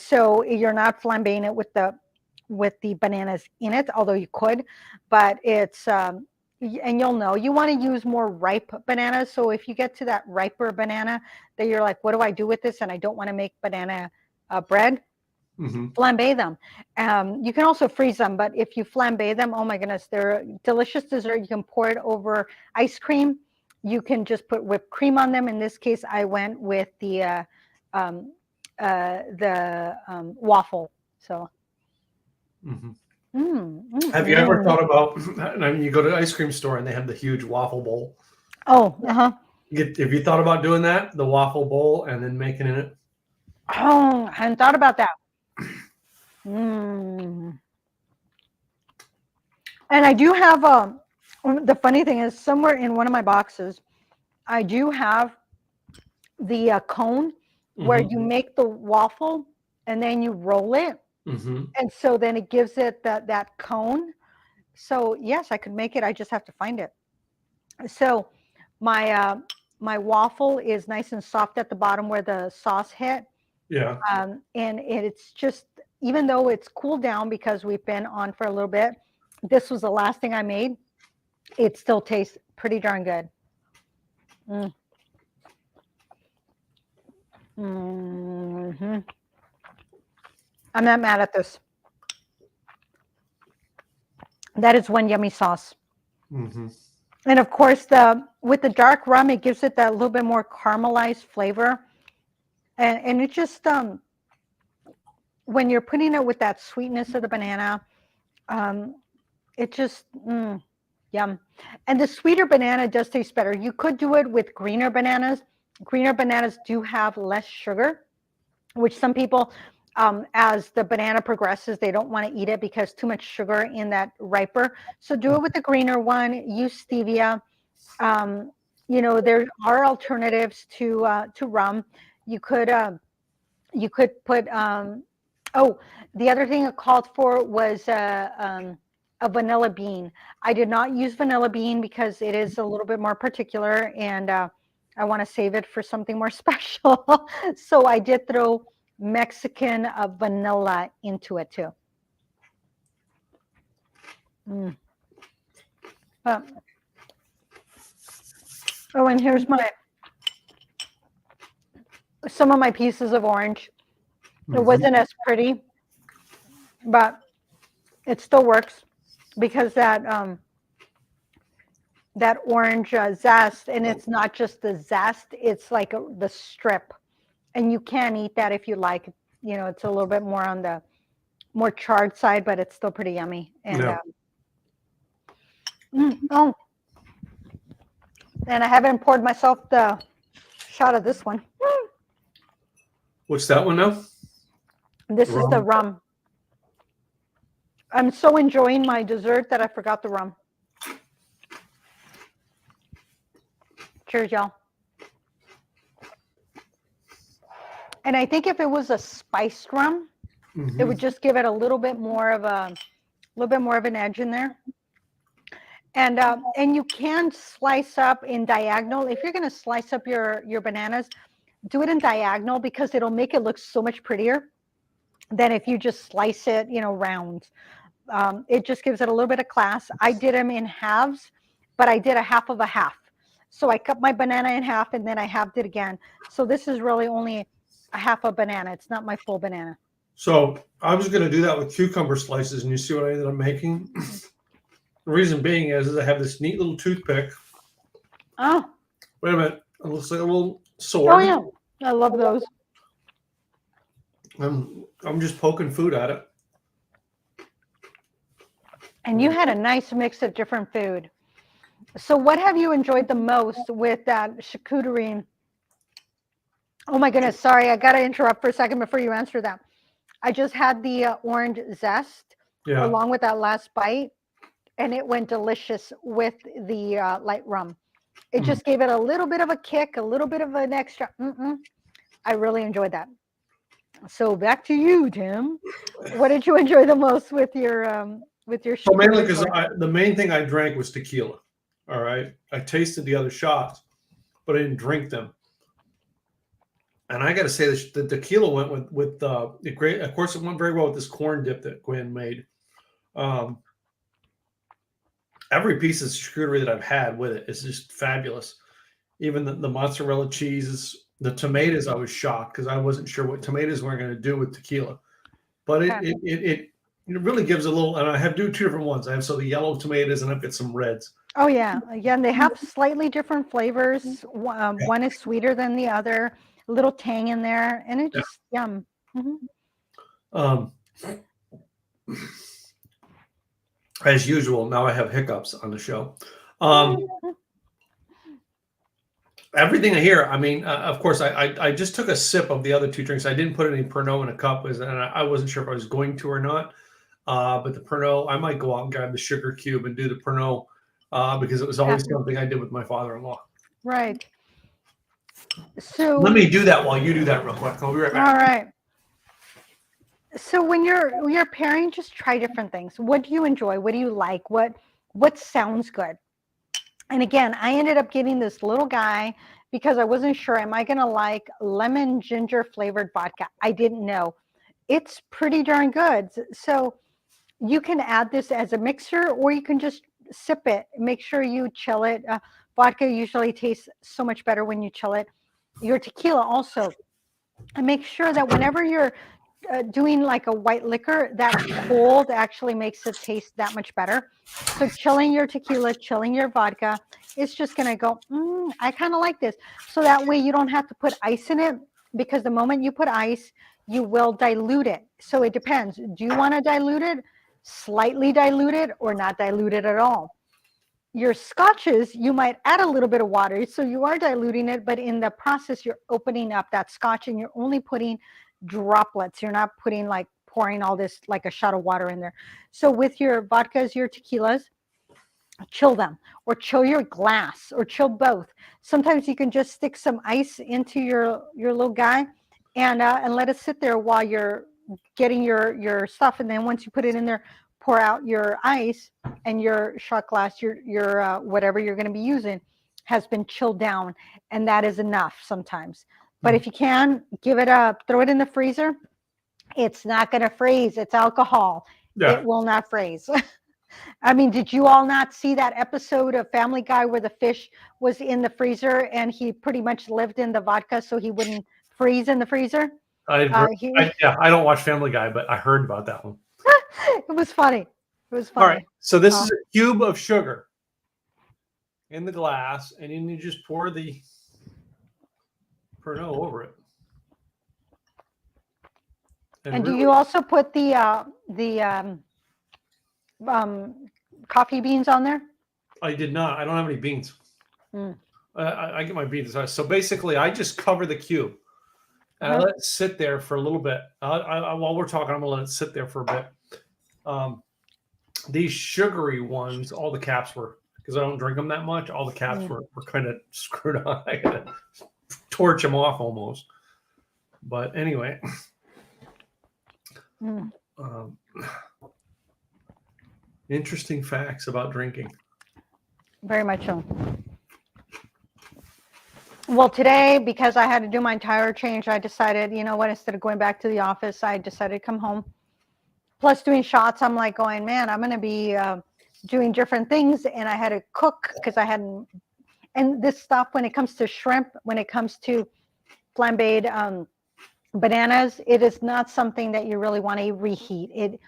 So you're not flambeing it with the bananas in it, although you could, but it's and you'll know you want to use more ripe bananas. So if you get to that riper banana that you're like, what do I do with this? And I don't want to make banana bread. Mm-hmm. Flambe them. You can also freeze them, but if you flambe them, oh my goodness, they're a delicious dessert. You can pour it over ice cream. You can just put whipped cream on them. In this case, I went with the waffle. So. Mm-hmm. Have you ever thought about? I mean, you go to the ice cream store and they have the huge waffle bowl. Oh, Have you thought about doing that, the waffle bowl, and then making it? Oh, I hadn't thought about that. And I do have the funny thing is, somewhere in one of my boxes, I do have the cone where you make the waffle and then you roll it. Mm-hmm. And so then it gives it that cone. So yes, I could make it. I just have to find it. So my waffle is nice and soft at the bottom where the sauce hit. Yeah. And it's just, even though it's cooled down because we've been on for a little bit, this was the last thing I made. It still tastes pretty darn good. Mm-hmm. I'm not mad at this. That is one yummy sauce. Mm-hmm. And of course, with the dark rum, it gives it that little bit more caramelized flavor. And it just, when you're putting it with that sweetness of the banana, it just, yum. And the sweeter banana does taste better. You could do it with greener bananas. Greener bananas do have less sugar, which some people, as the banana progresses, they don't want to eat it because too much sugar in that riper. So do it with the greener one. Use stevia. There are alternatives to rum. You could put. The other thing it called for was a vanilla bean. I did not use vanilla bean because it is a little bit more particular, and I want to save it for something more special. So I did throw Mexican vanilla into it too. And here's some of my pieces of orange. It wasn't as pretty, but it still works because that orange zest, and it's not just the zest, it's like the strip. And you can eat that if you like. It's a little bit more on the more charred side, but it's still pretty yummy. And and I haven't poured myself the shot of this one. What's that one now? This is the rum. I'm so enjoying my dessert that I forgot the rum. Cheers, y'all. And I think if it was a spiced rum, it would just give it a little bit more of an edge in there. And you can slice up in diagonal. If you're going to slice up your bananas, do it in diagonal because it'll make it look so much prettier than if you just slice it, round. It just gives it a little bit of class. I did them in halves, but I did a half of a half. So I cut my banana in half and then I halved it again. So this is really only a half a banana. It's not my full banana. So I was going to do that with cucumber slices, and you see what I ended up making? The reason being is I have this neat little toothpick. Oh. Wait a minute. It looks like a little sword. Oh, yeah. I love those. I'm just poking food at it. And you had a nice mix of different food. So what have you enjoyed the most with that charcuterie? Oh, my goodness. Sorry, I got to interrupt for a second before you answer that. I just had the orange zest along with that last bite, and it went delicious with the light rum. It just gave it a little bit of a kick, a little bit of an extra. I really enjoyed that. So back to you, Tim. What did you enjoy the most with your So mainly because the main thing I drank was tequila. All right, I tasted the other shots, but I didn't drink them. And I got to say, the tequila went with the great. Of course, it went very well with this corn dip that Gwen made. Every piece of charcuterie that I've had with it is just fabulous. Even the mozzarella cheeses, the tomatoes. I was shocked because I wasn't sure what tomatoes were going to do with tequila, but it really gives a little. And I have two different ones. I have the yellow tomatoes and I've got some reds. Oh yeah, again they have slightly different flavors. One is sweeter than the other. A little tang in there, and it just yum. As usual, now I have hiccups on the show. Everything I hear, I mean, of course, I just took a sip of the other two drinks. I didn't put any Pernod in a cup, and I wasn't sure if I was going to or not. But the Pernod, I might go out and grab the sugar cube and do the Pernod because it was always something I did with my father-in-law. Right. So let me do that while you do that real quick. I'll be right back. All right. So when you're pairing, just try different things. What do you enjoy? What do you like? What sounds good? And again, I ended up getting this little guy because I wasn't sure, am I going to like lemon ginger flavored vodka? I didn't know. It's pretty darn good. So you can add this as a mixer or you can just sip it. Make sure you chill it. Vodka usually tastes so much better when you chill it. Your tequila also. And make sure that whenever you're doing like a white liquor, that cold actually makes it taste that much better. So chilling your tequila, chilling your vodka, it's just going to go, I kind of like this. So that way you don't have to put ice in it because the moment you put ice, you will dilute it. So it depends. Do you want to dilute it, slightly dilute it, or not dilute it at all? Your scotches, you might add a little bit of water. So you are diluting it, but in the process, you're opening up that scotch and you're only putting droplets. You're not putting like pouring all this like a shot of water in there. So with your vodkas, your tequilas, chill them or chill your glass or chill both. Sometimes you can just stick some ice into your little guy and let it sit there while you're getting your stuff. And then once you put it in there, pour out your ice and your shot glass, your whatever you're going to be using has been chilled down. And that is enough sometimes. But if you can, give it throw it in the freezer. It's not going to freeze. It's alcohol. Yeah. It will not freeze. I mean, did you all not see that episode of Family Guy where the fish was in the freezer and he pretty much lived in the vodka so he wouldn't freeze in the freezer? I don't watch Family Guy, but I heard about that one. It was funny. It was funny. All right. So this is a cube of sugar in the glass, and then you just pour the Pernod over it. And do you also put the coffee beans on there? I did not. I don't have any beans. I get my beans. So basically, I just cover the cube and I let it sit there for a little bit. While we're talking, I'm gonna let it sit there for a bit. These sugary ones, all the caps were, because I don't drink them that much. All the caps were kind of screwed on. I gotta torch them off almost. But anyway, Mm. Interesting facts about drinking. Very much so. Well, today, because I had to do my tire change, I decided, you know what, instead of going back to the office, I decided to come home. Plus doing shots, I'm like going, man, I'm going to be doing different things. And I had to cook because I hadn't, and this stuff, when it comes to shrimp, when it comes to flambéed bananas, it is not something that you really want to reheat.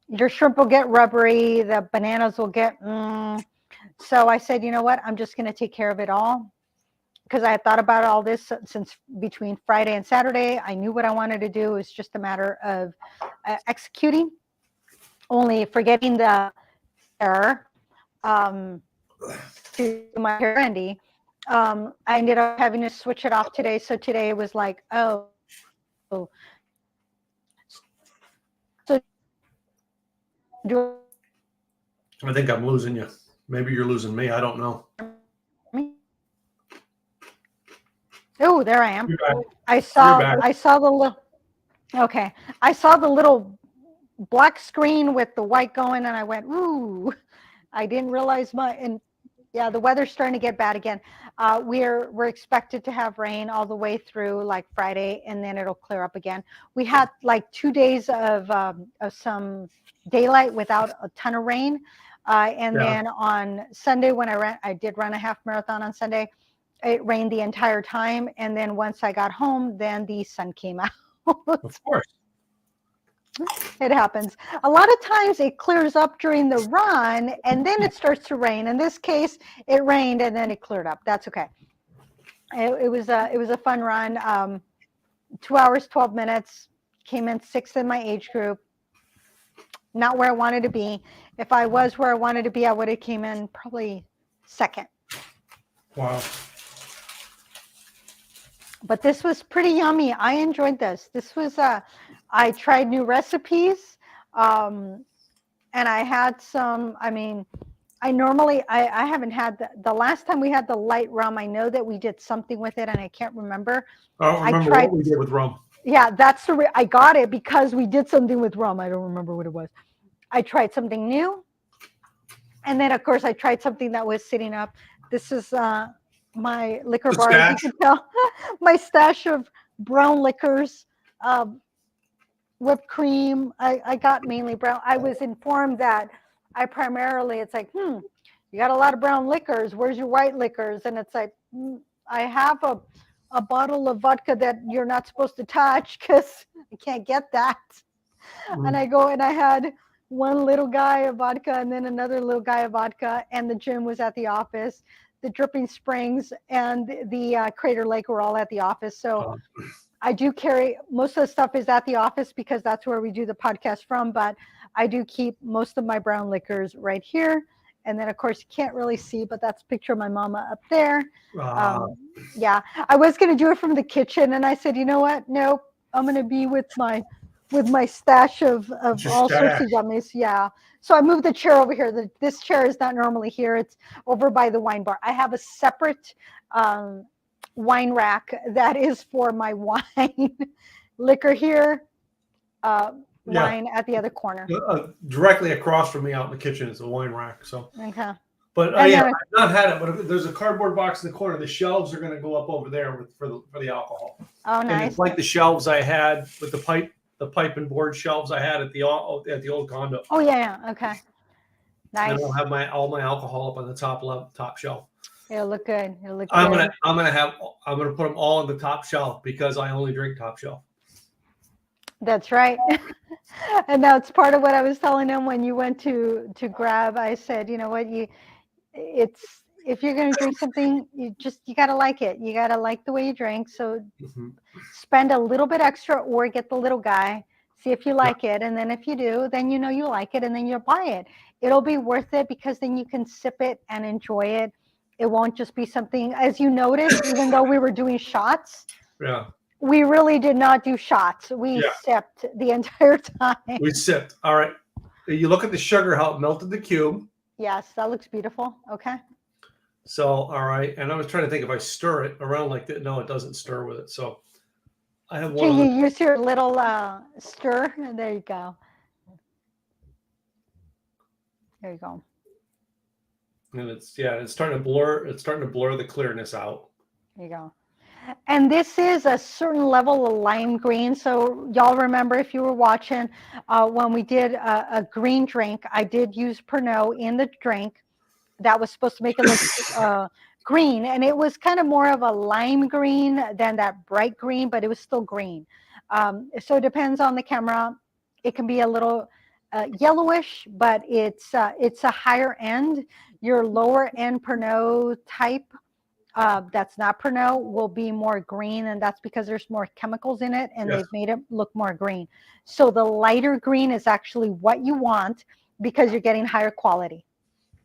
Your shrimp will get rubbery, the bananas will get, So I said, you know what, I'm just going to take care of it all. Because I had thought about all this since between Friday and Saturday. I knew what I wanted to do. It's just a matter of executing, only forgetting the hair to my hair Randy. I ended up having to switch it off today. So today it was like, oh. So I think I'm losing you. Maybe you're losing me. I don't know. Oh, there I am. I saw the little, okay. I saw the little black screen with the white going and I went, ooh, I didn't realize and yeah, the weather's starting to get bad again. We're expected to have rain all the way through like Friday, and then it'll clear up again. We had like 2 days of some daylight without a ton of rain. Then on Sunday when I did run a half marathon on Sunday, it rained the entire time. And then once I got home, then the sun came out. Of course. It happens. A lot of times it clears up during the run and then it starts to rain. In this case, it rained and then it cleared up. That's okay. It was a fun run. 2 hours, 12 minutes, came in 6th in my age group. Not where I wanted to be. If I was where I wanted to be, I would have came in probably 2nd. Wow. But this was pretty yummy. I enjoyed this. This was I tried new recipes, and I had some. I mean, I haven't had the last time we had the light rum. I know that we did something with it, and I can't remember. I don't remember what we did with rum. Yeah, that's I got it because we did something with rum. I don't remember what it was. I tried something new, and then of course I tried something that was sitting up. This is my liquor bar, as you can tell, my stash of brown liquors, whipped cream. I got mainly brown. I was informed that it's like, you got a lot of brown liquors. Where's your white liquors? And it's like, I have a bottle of vodka that you're not supposed to touch because I can't get that. And I go and I had one little guy of vodka and then another little guy of vodka, and the gym was at the office. The Dripping Springs and the Crater Lake were all at the office. So I do carry, most of the stuff is at the office because that's where we do the podcast from, but I do keep most of my brown liquors right here. And then of course you can't really see, but that's a picture of my mama up there. Yeah, I was going to do it from the kitchen and I said, you know what? Nope. I'm going to be with my stash of all sorts of yummies. Yeah. So I moved the chair over here. This chair is not normally here. It's over by the wine bar. I have a separate wine rack that is for my wine. Liquor here, wine at the other corner. Directly across from me out in the kitchen is a wine rack. So. Okay. But I've not had it. But there's a cardboard box in the corner. The shelves are going to go up over there for the alcohol. Oh, nice. And it's like the shelves I had with the pipe and board shelves I had at the old condo. Oh yeah. Okay. Nice. And I'll have all my alcohol up on the top shelf. It'll look good. I'm gonna put them all on the top shelf because I only drink top shelf. That's right. And that's part of what I was telling him when you went to grab. I said, you know what, if you're going to drink something, you got to like it. You got to like the way you drink. So spend a little bit extra or get the little guy, see if you like it. And then if you do, then you know you like it and then you'll buy it. It'll be worth it because then you can sip it and enjoy it. It won't just be something, as you noticed, even though we were doing shots. Yeah. We really did not do shots. We sipped the entire time. We sipped. All right. You look at the sugar, how it melted the cube. Yes, that looks beautiful. Okay. So, all right. And I was trying to think if I stir it around like that. No, it doesn't stir with it. So I have Can one. you use your little stir? There you go. There you go. And it's starting to blur. It's starting to blur the clearness out. There you go. And this is a certain level of lime green. So y'all remember if you were watching when we did a green drink, I did use Pernod in the drink. That was supposed to make it look green. And it was kind of more of a lime green than that bright green, but it was still green. So it depends on the camera. It can be a little yellowish, but it's a higher end. Your lower end Pernod type that's not Pernod will be more green, and that's because there's more chemicals in it, and Yes. they've made it look more green. So the lighter green is actually what you want because you're getting higher quality.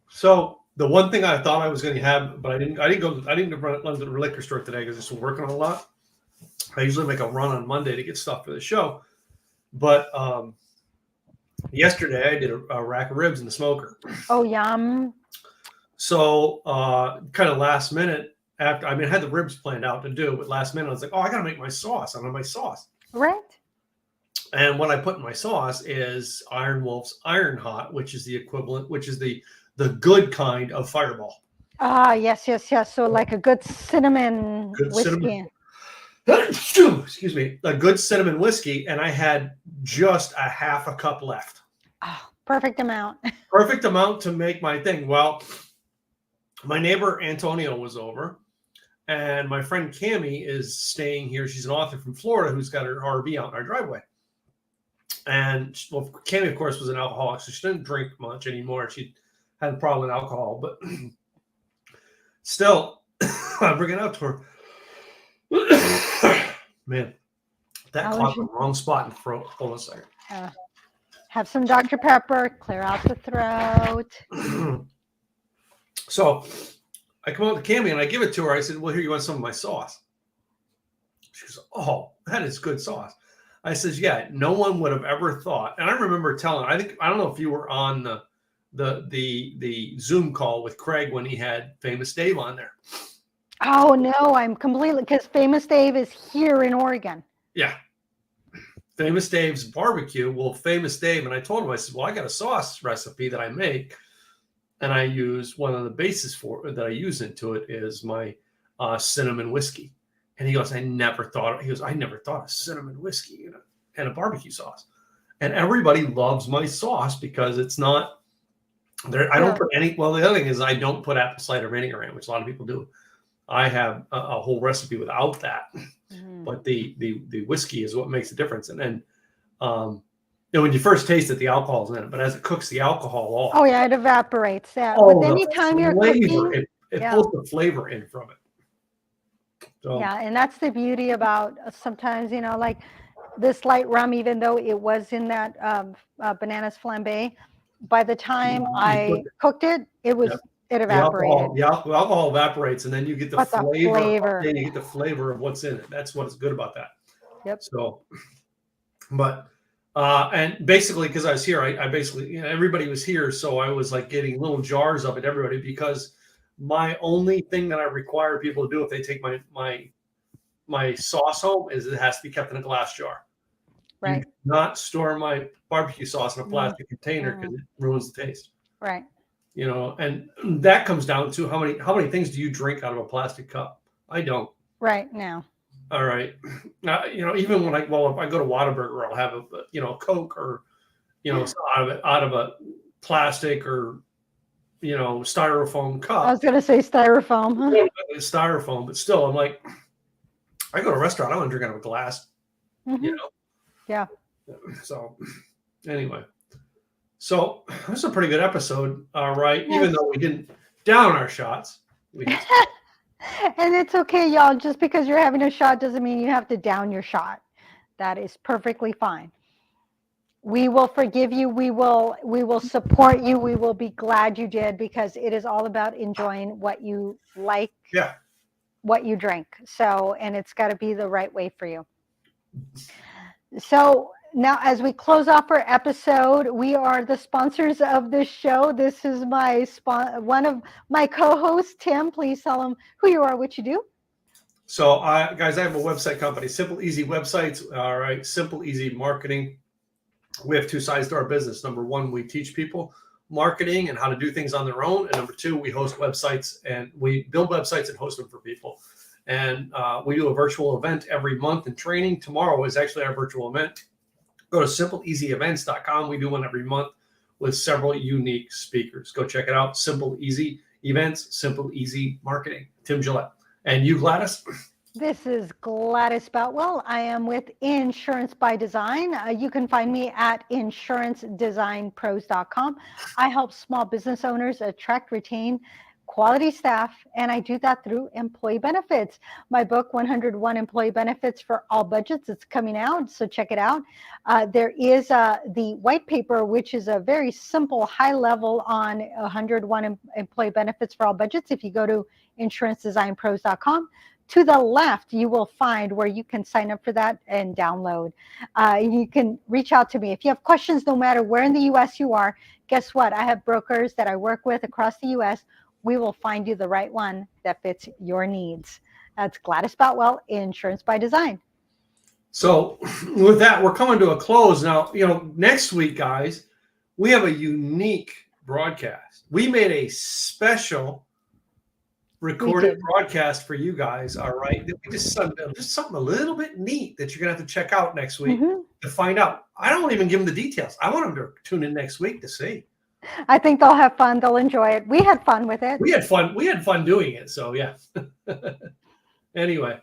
So the one thing I thought I was going to have, but I didn't run to the liquor store today because I've been working a lot. I usually make a run on Monday to get stuff for the show, but yesterday I did a rack of ribs in the smoker. Oh, yum. So kind of last minute after, I had the ribs planned out to do, but last minute I was like, oh, I got to make my sauce. I don't have my sauce. Right. And what I put in my sauce is Iron Wolf's Iron Hot, which is the equivalent, which is the good kind of Fireball. Ah, yes. So like a good cinnamon whiskey. Excuse me, a good cinnamon whiskey, and I had just a half a cup left. Oh, perfect amount. Perfect amount to make my thing. Well, my neighbor Antonio was over, and my friend Cammie is staying here. She's an author from Florida who's got her RV out in our driveway. And well, Cammie, of course, was an alcoholic, so she didn't drink much anymore. She had a problem with alcohol, but still, I bring it out to her. Man, that caught the wrong spot in the throat. Hold on a second. Have some Dr. Pepper, clear out the throat. So I come out to Cammie and I give it to her. I said, well, here, you want some of my sauce? She goes, oh, that is good sauce. I says, yeah, no one would have ever thought. And I remember telling, I don't know if you were on the Zoom call with Craig when he had Famous Dave on there. Oh, no, I'm completely, because Famous Dave is here in Oregon. Yeah. Famous Dave's barbecue. Well, Famous Dave, and I told him, I said, well, I got a sauce recipe that I make, and I use one of the bases for that I use into it is my cinnamon whiskey. And he goes, I never thought of cinnamon whiskey and a barbecue sauce. And everybody loves my sauce because it's not there. I don't put any, well, the other thing is I don't put apple cider vinegar in, which a lot of people do. I have a whole recipe without that, but the whiskey is what makes the difference. And then, when you first taste it, the alcohol's in it, but as it cooks the alcohol off. Oh yeah, it evaporates. Yeah, but anytime you're cooking, it pulls the flavor in from it. So. Yeah, and that's the beauty about sometimes, like this light rum, even though it was in that bananas flambe, by the time I cooked it, it was. Yep. It evaporated. The alcohol evaporates, and then you get the flavor. Then you get the flavor of what's in it. That's what's good about that. Yep. So, but and basically, because I was here, I basically everybody was here, so I was like getting little jars of it. Everybody, because my only thing that I require people to do if they take my sauce home is it has to be kept in a glass jar. Right. You do not store my barbecue sauce in a plastic container because it ruins the taste. Right. And that comes down to how many things do you drink out of a plastic cup? I don't. Right now. All right. Even when if I go to Whataburger, I'll have a Coke or out of a plastic or styrofoam cup. I was gonna say styrofoam. Huh? Styrofoam, but still, I'm like, I go to a restaurant, I want to drink out of a glass. Mm-hmm. Yeah. So anyway. So this is a pretty good episode, right? Yes. Even though we didn't down our shots. And it's okay, y'all. Just because you're having a shot doesn't mean you have to down your shot. That is perfectly fine. We will forgive you. We will support you. We will be glad you did because it is all about enjoying what you like, what you drink. So, and it's got to be the right way for you. So, now, as we close off our episode, we are the sponsors of this show. This is one of my co-hosts, Tim. Please tell him who you are, what you do. So, guys, I have a website company, Simple Easy Websites. All right, Simple Easy Marketing. We have two sides to our business. Number one, we teach people marketing and how to do things on their own. And number two, we host websites and we build websites and host them for people. And we do a virtual event every month in training. Tomorrow is actually our virtual event. Go to simpleeasyevents.com. We do one every month with several unique speakers. Go check it out. Simple Easy Events, Simple Easy Marketing. Tim Gillette. And you, Gladys? This is Gladys Boutwell. I am with Insurance by Design. You can find me at insurancedesignpros.com. I help small business owners attract, retain quality staff, and I do that through employee benefits. My book, 101 Employee Benefits for All Budgets, it's coming out, so check it out. There is the white paper, which is a very simple, high level on 101 employee benefits for all budgets. If you go to insurancedesignpros.com, to the left, you will find where you can sign up for that and download. You can reach out to me. If you have questions, no matter where in the U.S. you are, guess what? I have brokers that I work with across the U.S. We will find you the right one that fits your needs. That's Gladys Boutwell, Insurance by Design. So with that, we're coming to a close now. Next week, guys, we have a unique broadcast. We made a special recorded broadcast for you guys. All right. Just something a little bit neat that you're going to have to check out next week to find out. I don't even give them the details. I want them to tune in next week to see. I think they'll have fun. They'll enjoy it. We had fun with it. We had fun. We had fun doing it. So yeah. Anyway,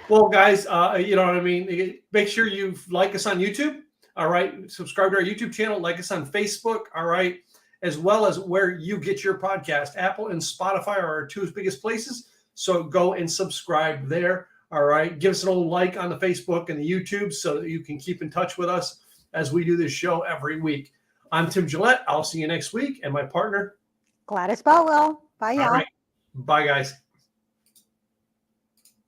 well, guys, you know what I mean? Make sure you like us on YouTube. All right. Subscribe to our YouTube channel. Like us on Facebook. All right. As well as where you get your podcast. Apple and Spotify are our two biggest places. So go and subscribe there. All right. Give us an old like on the Facebook and the YouTube so that you can keep in touch with us as we do this show every week. I'm Tim Gillette. I'll see you next week. And my partner, Gladys Boutwell. Bye, y'all. All right. Bye, guys.